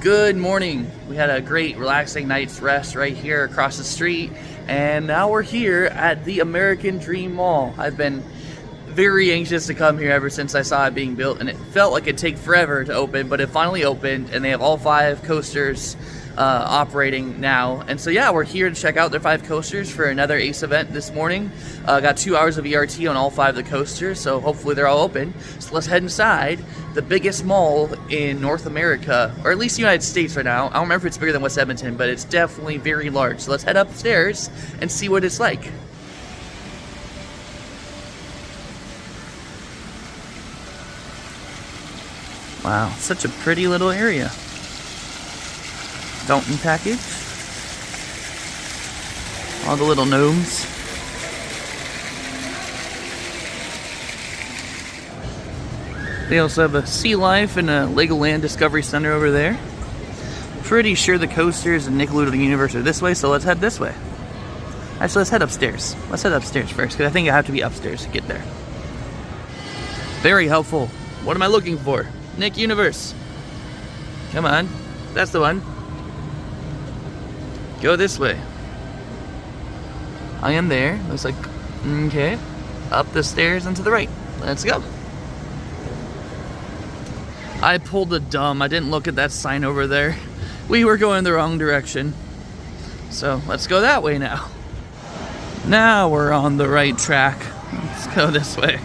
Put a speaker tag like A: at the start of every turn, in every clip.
A: Good morning. We had a great relaxing night's rest right here across the street, and now we're here at the American Dream Mall. I've been very anxious to come here ever since I saw it being built, and it felt like it'd take forever to open, but it finally opened, and they have all 5 coasters operating now. And so yeah, we're here to check out their 5 coasters for another Ace event this morning. Got 2 hours of ERT on all 5 of the coasters, so hopefully they're all open. So let's head inside the biggest mall in North America, or at least the United States right now. I don't remember if it's bigger than West Edmonton, but it's definitely very large. So let's head upstairs and see what it's like. Wow, such a pretty little area. Fountain package. All the little gnomes. They also have a Sea Life and a Legoland Discovery Center over there. Pretty sure the coasters and Nickelodeon Universe are this way, so let's head this way. Actually, let's head upstairs. Let's head upstairs first, because I think I have to be upstairs to get there. Very helpful. What am I looking for? Nick Universe. Come on. That's the one. Go this way. I am there. Looks like, okay. Up the stairs and to the right. Let's go. I pulled a dumb. I didn't look at that sign over there. We were going the wrong direction. So let's go that way now. Now we're on the right track. Let's go this way.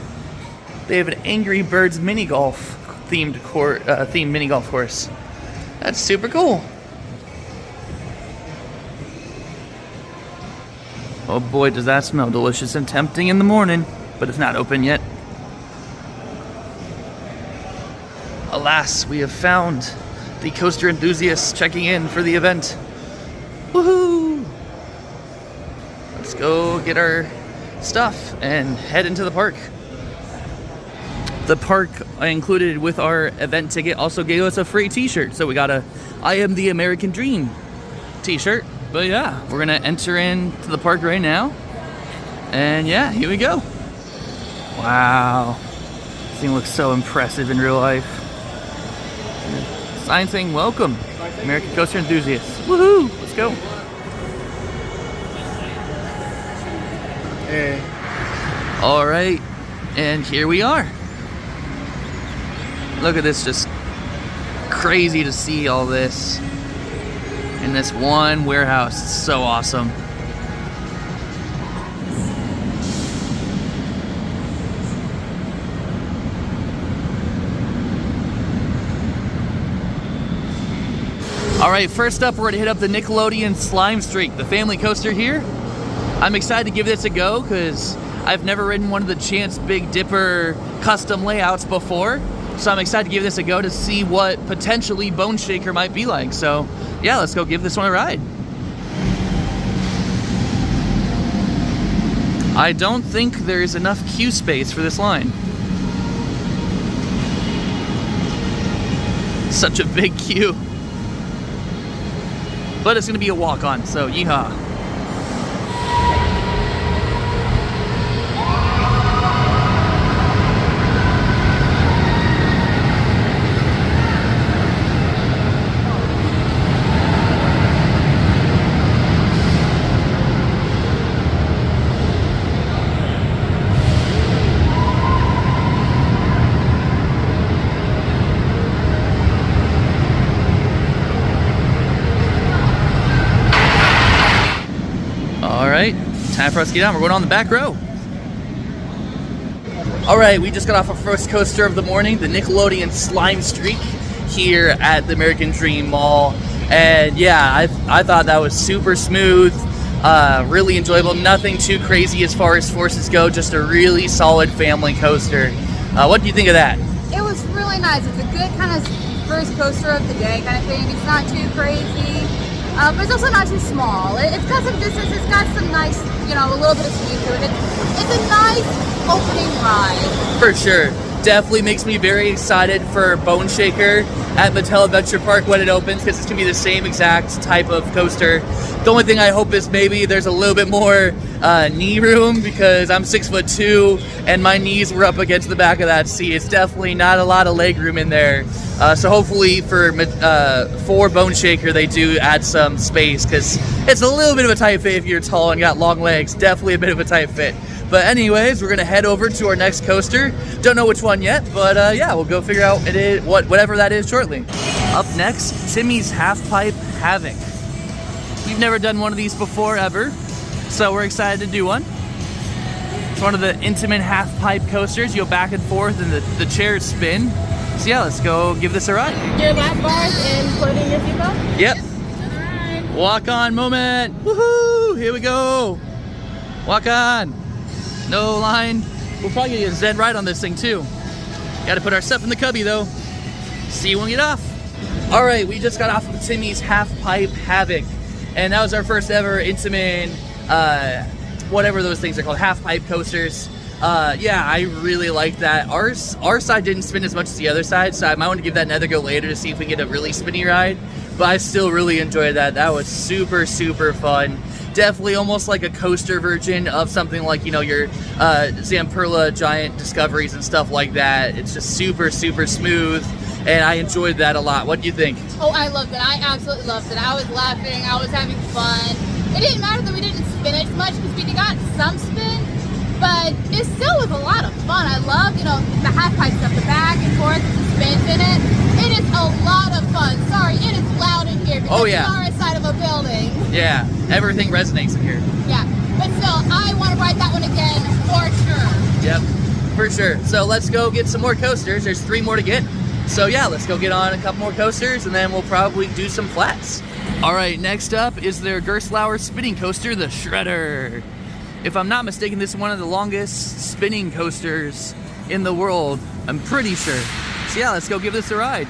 A: They have an Angry Birds mini golf themed mini golf course. That's super cool. Oh boy, does that smell delicious and tempting in the morning, but it's not open yet. Alas, we have found the coaster enthusiasts checking in for the event. Woohoo! Let's go get our stuff and head into the park. The park included with our event ticket also gave us a free t-shirt. So we got a I Am the American Dream t-shirt. But yeah, we're gonna enter into the park right now. And yeah, here we go. Wow. This thing looks so impressive in real life. Sign saying welcome, American Coaster Enthusiasts. Woohoo! Let's go.
B: Hey.
A: All right, and here we are. Look at this, just crazy to see all this in this one warehouse. It's so awesome. All right, first up, we're gonna hit up the Nickelodeon Slime Streak, the family coaster here. I'm excited to give this a go because I've never ridden one of the Chance Big Dipper custom layouts before. So I'm excited to give this a go to see what potentially Bone Shaker might be like. So yeah, let's go give this one a ride. I don't think there is enough queue space for this line. Such a big queue. But it's gonna be a walk-on, so yeehaw. Time for us to get on. We're going on the back row. All right, we just got off our first coaster of the morning, the Nickelodeon Slime Streak here at the American Dream Mall. And yeah, I thought that was super smooth, really enjoyable. Nothing too crazy as far as forces go, just a really solid family coaster. What do you think of that?
C: It was really nice. It's a good kind of first coaster of the day kind of thing. It's not too crazy. But it's also not too small. It's got some distance, it's got some nice, you know, a little bit of speed to it. It's a nice opening ride.
A: For sure. Definitely makes me very excited for Bone Shaker at Mattel Adventure Park when it opens, because it's going to be the same exact type of coaster. The only thing I hope is maybe there's a little bit more knee room because I'm 6'2" and my knees were up against the back of that seat. It's definitely not a lot of leg room in there. So hopefully for Bone Shaker they do add some space, because it's a little bit of a tight fit if you're tall and got long legs. Definitely a bit of a tight fit. But anyways, we're gonna head over to our next coaster. Don't know which one yet, but yeah, we'll go figure out whatever that is shortly. Up next, Timmy's Halfpipe Havoc. We've never done one of these before ever, so we're excited to do one. It's one of the intimate half-pipe coasters. You go back and forth and the chairs spin. So yeah, let's go give this a ride.
C: Your lap bars including your seatbelt?
A: Yep.
C: Alright.
A: Walk on moment. Woohoo! Here we go. Walk on. No line. We'll probably get a Zen ride on this thing too. Got to put our stuff in the cubby though. See you when we get off. All right, we just got off of Timmy's Halfpipe Havoc, and that was our first ever intimate, whatever those things are called, half-pipe coasters. Yeah, I really liked that. Our side didn't spin as much as the other side, so I might want to give that another go later to see if we get a really spinny ride. But I still really enjoyed that. That was super, super fun. Definitely almost like a coaster version of something like, you know, your Zamperla Giant Discoveries and stuff like that. It's just super, super smooth, and I enjoyed that a lot. What do you think?
C: Oh, I loved it. I absolutely loved it. I was laughing. I was having fun. It didn't matter that we didn't spin as much because we got some spin, but it still was a lot of fun. I love, you know, the half-pipe stuff, the back and forth, the spins in it. It is a lot of fun. Sorry, it is loud in here because we are inside of a building.
A: Yeah, everything resonates in here.
C: Yeah, but still, I want to ride that one again for sure.
A: Yep, for sure. So let's go get some more coasters. There's 3 more to get. So yeah, let's go get on a couple more coasters and then we'll probably do some flats. All right, next up is their Gerstlauer spinning coaster, the Shredder. If I'm not mistaken, this is one of the longest spinning coasters in the world. I'm pretty sure. So yeah, let's go give this a ride.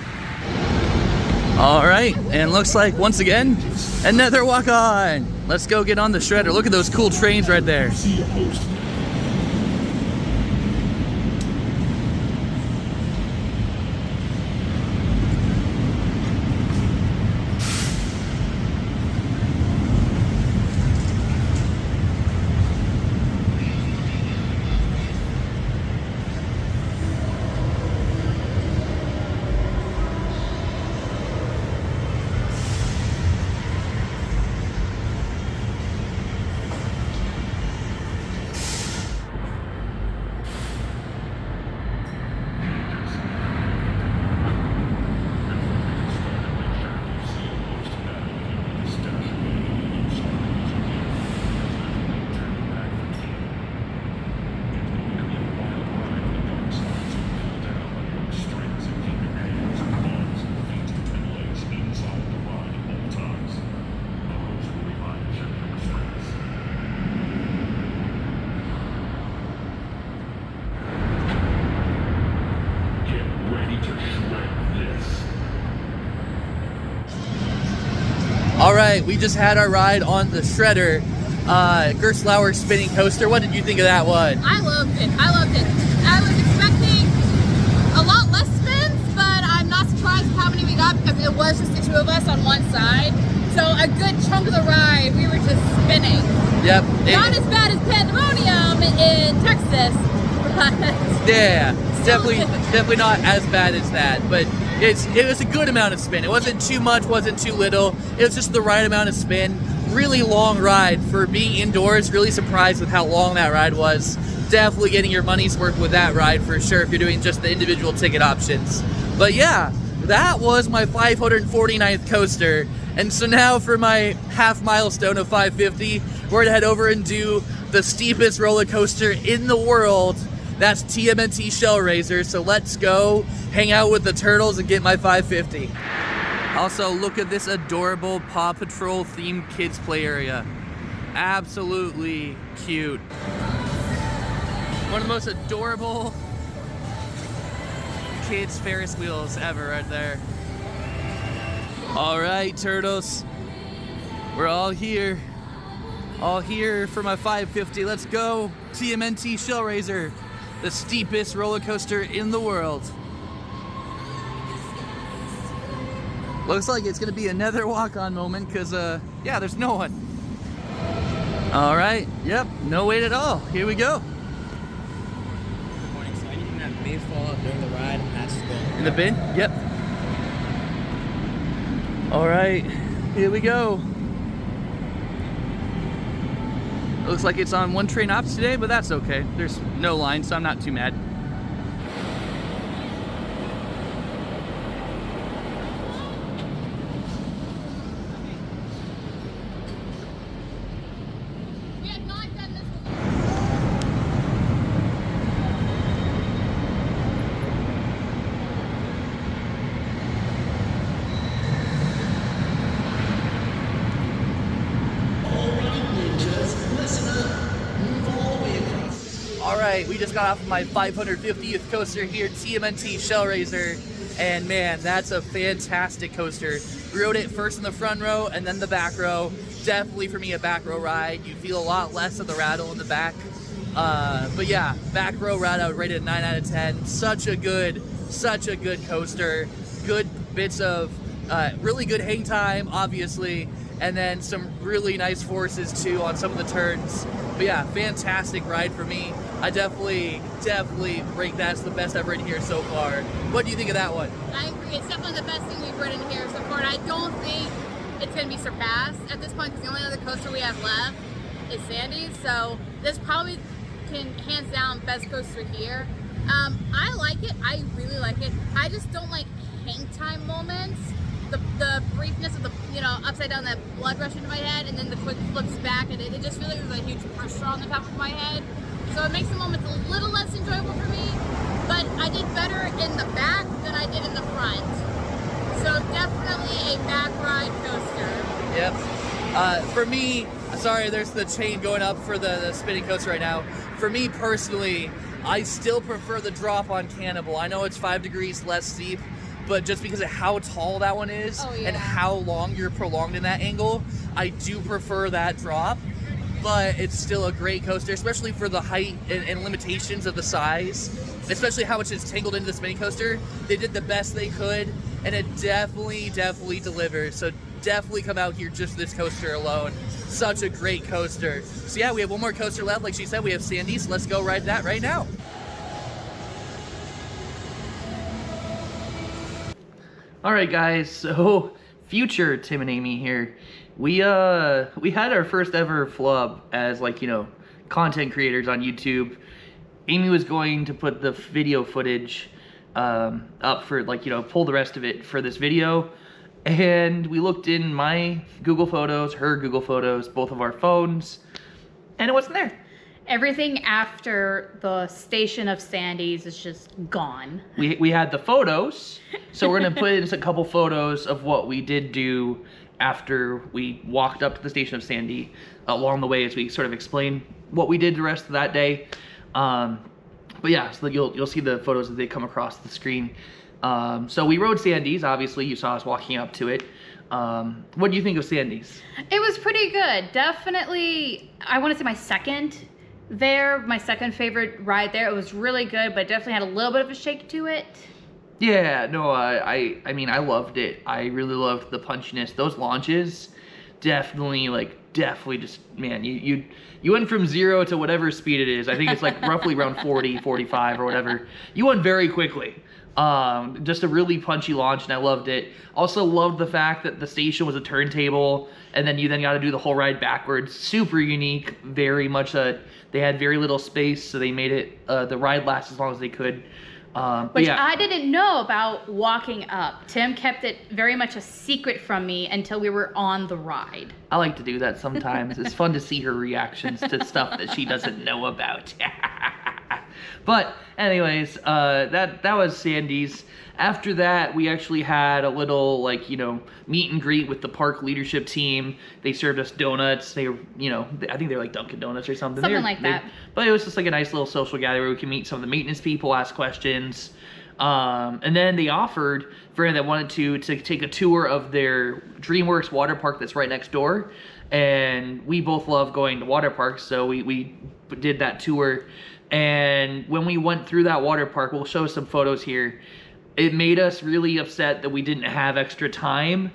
A: All right, and looks like, once again, another walk on. Let's go get on the Shredder. Look at those cool trains right there. All right, we just had our ride on the Shredder, Gerstlauer spinning coaster. What did you think of that one?
C: I loved it. I loved it. I was expecting a lot less spins, but I'm not surprised with how many we got because it was just the 2 of us on one side. So a good chunk of the ride, we were just spinning.
A: Yep.
C: Not as bad as Pandemonium in Texas, but
A: yeah, definitely not as bad as that, but it was a good amount of spin. It wasn't too much, wasn't too little. It was just the right amount of spin. Really long ride for being indoors. Really surprised with how long that ride was. Definitely getting your money's worth with that ride for sure if you're doing just the individual ticket options. But yeah, that was my 549th coaster. And so now for my half milestone of 550, we're gonna head over and do the steepest roller coaster in the world. That's TMNT Shellraiser. So let's go hang out with the turtles and get my 550. Also, look at this adorable Paw Patrol themed kids play area. Absolutely cute. One of the most adorable kids Ferris wheels ever right there. All right, turtles. We're all here. All here for my 550. Let's go. TMNT Shellraiser, the steepest roller coaster in the world. Looks like it's gonna be another walk-on moment because, yeah, there's no one. All right. Yep. No wait at all. Here we go.
B: Good morning. So anything that may fall out during the ride has to go
A: In the bin? Yep. All right. Here we go. It looks like it's on one train ops today, but that's okay. There's no line, so I'm not too mad. Alright, we just got off of my 550th coaster here, TMNT Shellraiser, and man, that's a fantastic coaster. We rode it first in the front row and then the back row. Definitely for me a back row ride. You feel a lot less of the rattle in the back. But yeah, back row ride I would rate it a 9 out of 10. Such a good coaster. Good bits of really good hang time, obviously, and then some really nice forces too on some of the turns. But yeah, fantastic ride for me. I definitely rate that as the best I've ridden here so far. What do you think of that one?
C: I agree. It's definitely the best thing we've ridden here so far. And I don't think it's going to be surpassed at this point because the only other coaster we have left is Sandy's. So this probably can hands down best coaster here. I like it. I really like it. I just don't like hang time moments. The briefness of the, upside down, that blood rush into my head, and then the quick flips back, and it just feels like there's a huge pressure on the top of my head. So it makes the moments a little less enjoyable for me, but I did better in the back than I did in the front. So definitely a back ride coaster.
A: Yep. For me, sorry, there's the chain going up for the spinning coaster right now. For me personally, I still prefer the drop on Cannibal. I know it's 5 degrees less steep, but just because of how tall that one is and how long you're prolonged in that angle, I do prefer that drop. But it's still a great coaster, especially for the height and limitations of the size, especially how much it's tangled into this mini coaster. They did the best they could, and it definitely delivered. So definitely come out here just for this coaster alone. Such a great coaster. So yeah, we have one more coaster left. Like she said, we have Sandy's. Let's go ride that right now. All right, guys, so future Tim and Amy here. We had our first ever flub as content creators on YouTube. Amy was going to put the video footage up for pull the rest of it for this video. And we looked in my Google Photos, her Google Photos, both of our phones, and it wasn't there.
D: Everything after the station of Sandy's is just gone.
A: We had the photos, so we're gonna put in a couple photos of what we did do after we walked up to the station of Sandy along the way as we sort of explain what we did the rest of that day. But yeah, so you'll see the photos as they come across the screen. So we rode Sandy's, obviously you saw us walking up to it. What do you think of Sandy's?
D: It was pretty good. Definitely, I want to say my second favorite ride there. It was really good, but definitely had a little bit of a shake to it.
A: Yeah, no, I mean, I loved it. I really loved the punchiness. Those launches, definitely just, man, you went from 0 to whatever speed it is. I think it's roughly around 40, 45 or whatever. You went very quickly. Just a really punchy launch, and I loved it. Also loved the fact that the station was a turntable, and then you got to do the whole ride backwards. Super unique, very much they had very little space, so they made it the ride last as long as they could.
D: Which
A: yeah.
D: I didn't know about walking up. Tim kept it very much a secret from me until we were on the ride.
A: I like to do that sometimes. It's fun to see her reactions to stuff that she doesn't know about. But anyways, that was Sandy's. After that, we actually had a little meet and greet with the park leadership team. They served us donuts. They were, I think they were Dunkin' Donuts or something.
D: Something like that.
A: But it was just a nice little social gathering where we can meet some of the maintenance people, ask questions. And then they offered for anyone that wanted to take a tour of their DreamWorks water park that's right next door. And we both love going to water parks, so we did that tour. And when we went through that water park, we'll show some photos here. It made us really upset that we didn't have extra time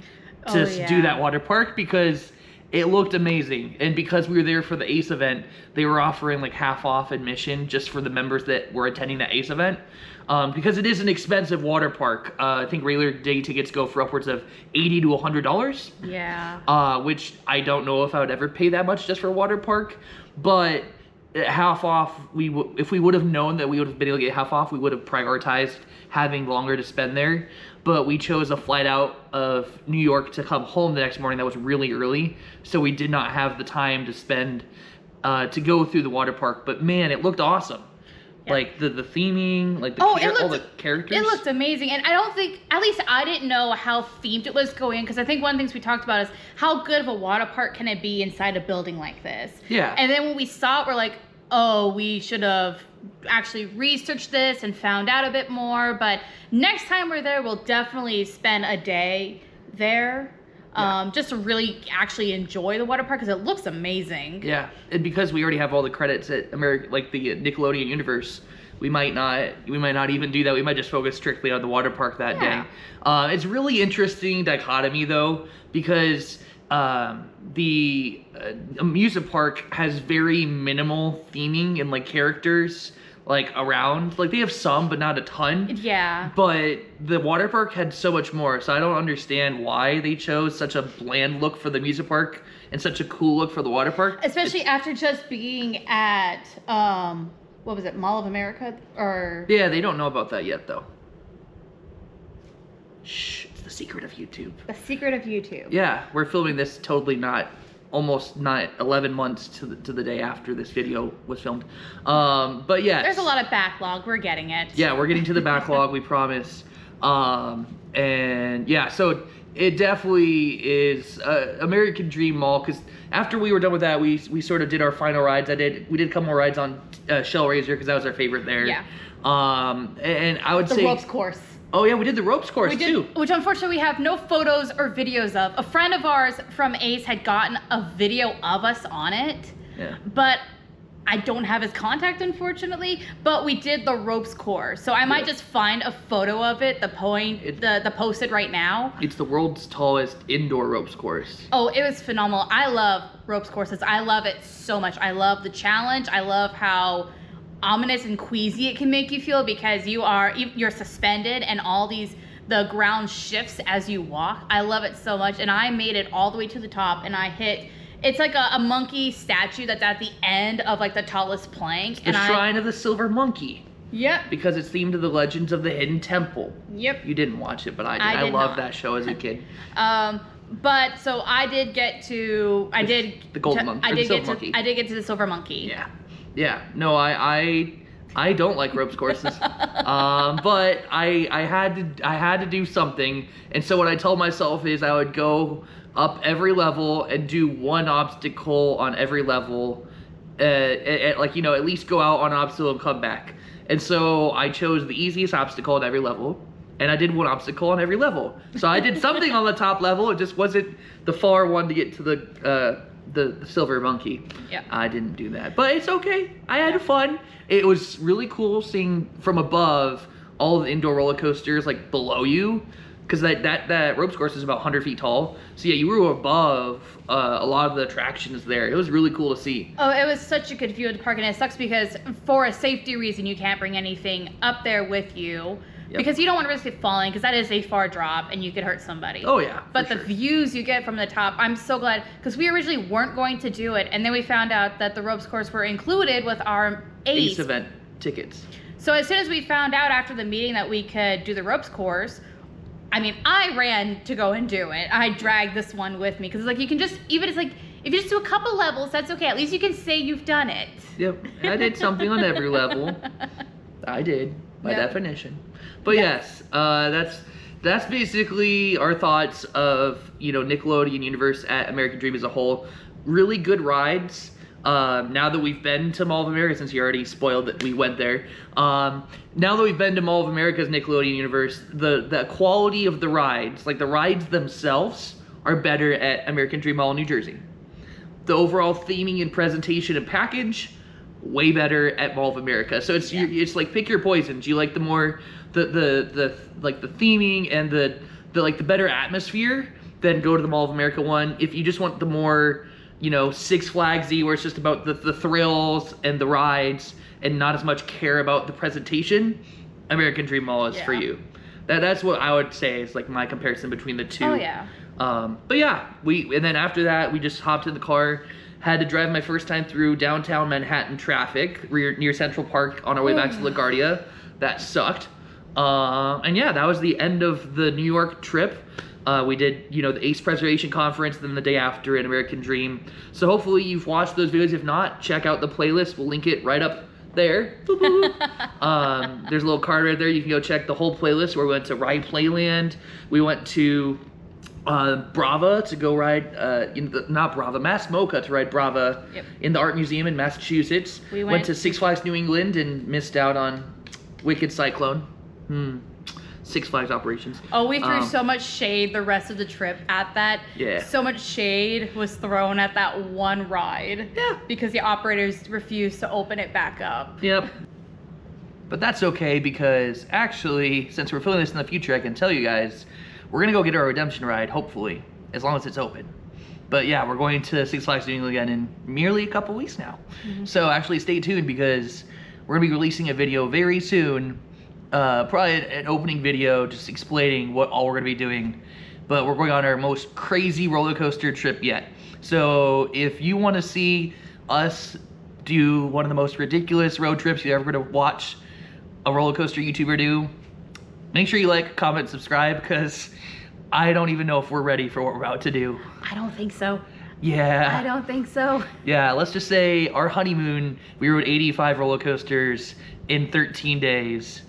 A: to do that water park, because It looked amazing, and because we were there for the ACE event, they were offering like half off admission just for the members that were attending the ACE event. Because it is an expensive water park. I think regular day tickets go for upwards of $80 to $100.
D: Yeah.
A: Which I don't know if I would ever pay that much just for a water park, but half off, if we would have known that we would have been able to get half off, we would have prioritized having longer to spend there. But we chose a flight out of New York to come home the next morning that was really early, so we did not have the time to spend to go through the water park. But man, it looked awesome. Yeah. Like the theming, like all the characters.
D: It looked amazing, and I don't think, at least I didn't know how themed it was going, because I think one of the things we talked about is how good of a water park can it be inside a building like this.
A: Yeah.
D: And then when we saw it, we're like, oh, we should have actually researched this and found out a bit more. But next time we're there, we'll definitely spend a day there. Just to really actually enjoy the water park, because it looks amazing. Yeah,
A: and because we already have all the credits at like the Nickelodeon Universe, we might not even do that. We might just focus strictly on the water park that day. It's really interesting dichotomy though, because the amusement park has very minimal theming and like characters like around. Like they have some, but not a ton.
D: Yeah.
A: But the water park had so much more, so I don't understand why they chose such a bland look for the amusement park and such a cool look for the water park.
D: Especially after just being at what was it, Mall of America? Or
A: yeah, they don't know about that yet though. Shh, it's the secret of YouTube.
D: The secret of YouTube.
A: Yeah, we're filming this totally almost not 11 months to the day after this video was filmed. But yeah.
D: There's a lot of backlog, we're getting it.
A: Yeah, we're getting to the backlog, we promise. And yeah, so it definitely is American Dream Mall, because after we were done with that, we sort of did our final rides. We did a couple more rides on Shellraiser, because that was our favorite there.
D: Yeah.
A: And I would say
D: the ropes course.
A: Oh yeah, we did the ropes course too.
D: Which unfortunately we have no photos or videos of. A friend of ours from Ace had gotten a video of us on it.
A: Yeah.
D: But I don't have his contact, unfortunately. But we did the ropes course, so I might just find a photo of it. The posted right now.
A: It's the world's tallest indoor ropes course.
D: Oh, it was phenomenal. I love ropes courses. I love it so much. I love the challenge. I love how ominous and queasy it can make you feel, because you're suspended and the ground shifts as you walk. I love it so much, and I made it all the way to the top, and it's like a monkey statue that's at the end of like the tallest plank.
A: The Shrine of the Silver Monkey.
D: Yep.
A: Because it's themed to the Legends of the Hidden Temple.
D: Yep.
A: You didn't watch it, but I did. I loved that show as a kid.
D: But so I did get to
A: the golden monkey.
D: I did get to the silver monkey.
A: Yeah. Yeah, no, I don't like ropes courses, but I had to do something, and so what I told myself is I would go up every level and do one obstacle on every level, at least go out on an obstacle and come back. And so I chose the easiest obstacle on every level, and I did one obstacle on every level. So I did something on the top level. It just wasn't the far one to get to the silver monkey.
D: Yeah.
A: I didn't do that, but it's okay. I had fun. It was really cool seeing from above all the indoor roller coasters like below you, because that ropes course is about 100 feet tall. So yeah, you were above a lot of the attractions there. It was really cool to see.
D: Oh, it was such a good view of the park, and it sucks because for a safety reason you can't bring anything up there with you. Yep. Because you don't want to risk it falling, because that is a far drop and you could hurt somebody.
A: Oh yeah.
D: But the views you get from the top, I'm so glad, because we originally weren't going to do it, and then we found out that the ropes course were included with our ACE
A: event tickets.
D: So as soon as we found out after the meeting that we could do the ropes course, I mean, I ran to go and do it. I dragged this one with me, because it's like, you can just, if you just do a couple levels, that's okay. At least you can say you've done it.
A: Yep, I did something on every level. I did, by definition. But yes, that's basically our thoughts of Nickelodeon Universe at American Dream as a whole. Really good rides. Now that we've been to Mall of America, since you already spoiled that we went there, now that we've been to Mall of America's Nickelodeon Universe, the quality of the rides, like the rides themselves, are better at American Dream Mall in New Jersey. The overall theming and presentation and package, way better at Mall of America. So it's like pick your poisons. You like the more the theming and the better atmosphere, then go to the Mall of America one. If you just want the more, you know, Six Flagsy, where it's just about the thrills and the rides and not as much care about the presentation, American Dream Mall is for you. That's what I would say is like my comparison between the two.
D: Oh yeah.
A: But yeah, and then after that, we just hopped in the car, had to drive my first time through downtown Manhattan traffic near Central Park on our way back to LaGuardia. That sucked. And yeah, that was the end of the New York trip. We did, you know, the Ace Preservation Conference, then the day after an American Dream. So hopefully you've watched those videos. If not, check out the playlist. We'll link it right up there. There's a little card right there. You can go check the whole playlist where we went to Ride Playland. We went to Brava to go ride, Mass Mocha to ride Brava in the Art Museum in Massachusetts. We went to Six Flags New England and missed out on Wicked Cyclone. Six Flags operations.
D: Oh, we threw so much shade the rest of the trip at that.
A: Yeah.
D: So much shade was thrown at that one ride.
A: Yeah.
D: Because the operators refused to open it back up.
A: Yep. But that's okay because actually, since we're filming this in the future, I can tell you guys, we're gonna go get our redemption ride, hopefully, as long as it's open. But yeah, we're going to Six Flags New England again in merely a couple weeks now. So actually stay tuned because we're gonna be releasing a video very soon. Probably an opening video just explaining what all we're gonna be doing. But we're going on our most crazy roller coaster trip yet. So if you wanna see us do one of the most ridiculous road trips you're ever gonna watch a roller coaster YouTuber do, make sure you like, comment, subscribe, because I don't even know if we're ready for what we're about to do.
D: I don't think so.
A: Yeah.
D: I don't think so.
A: Yeah, let's just say our honeymoon, we rode 85 roller coasters in 13 days.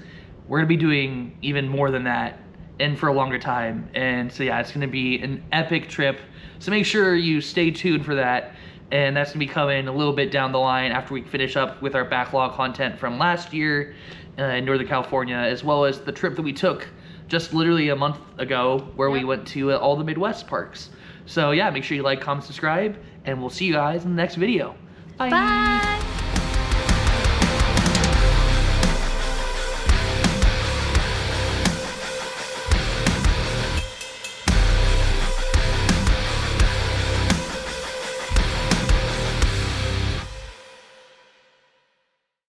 A: We're gonna be doing even more than that and for a longer time. And so yeah, it's gonna be an epic trip. So make sure you stay tuned for that. And that's gonna be coming a little bit down the line after we finish up with our backlog content from last year in Northern California, as well as the trip that we took just literally a month ago where we went to all the Midwest parks. So yeah, make sure you like, comment, subscribe, and we'll see you guys in the next video. Bye.
D: Bye.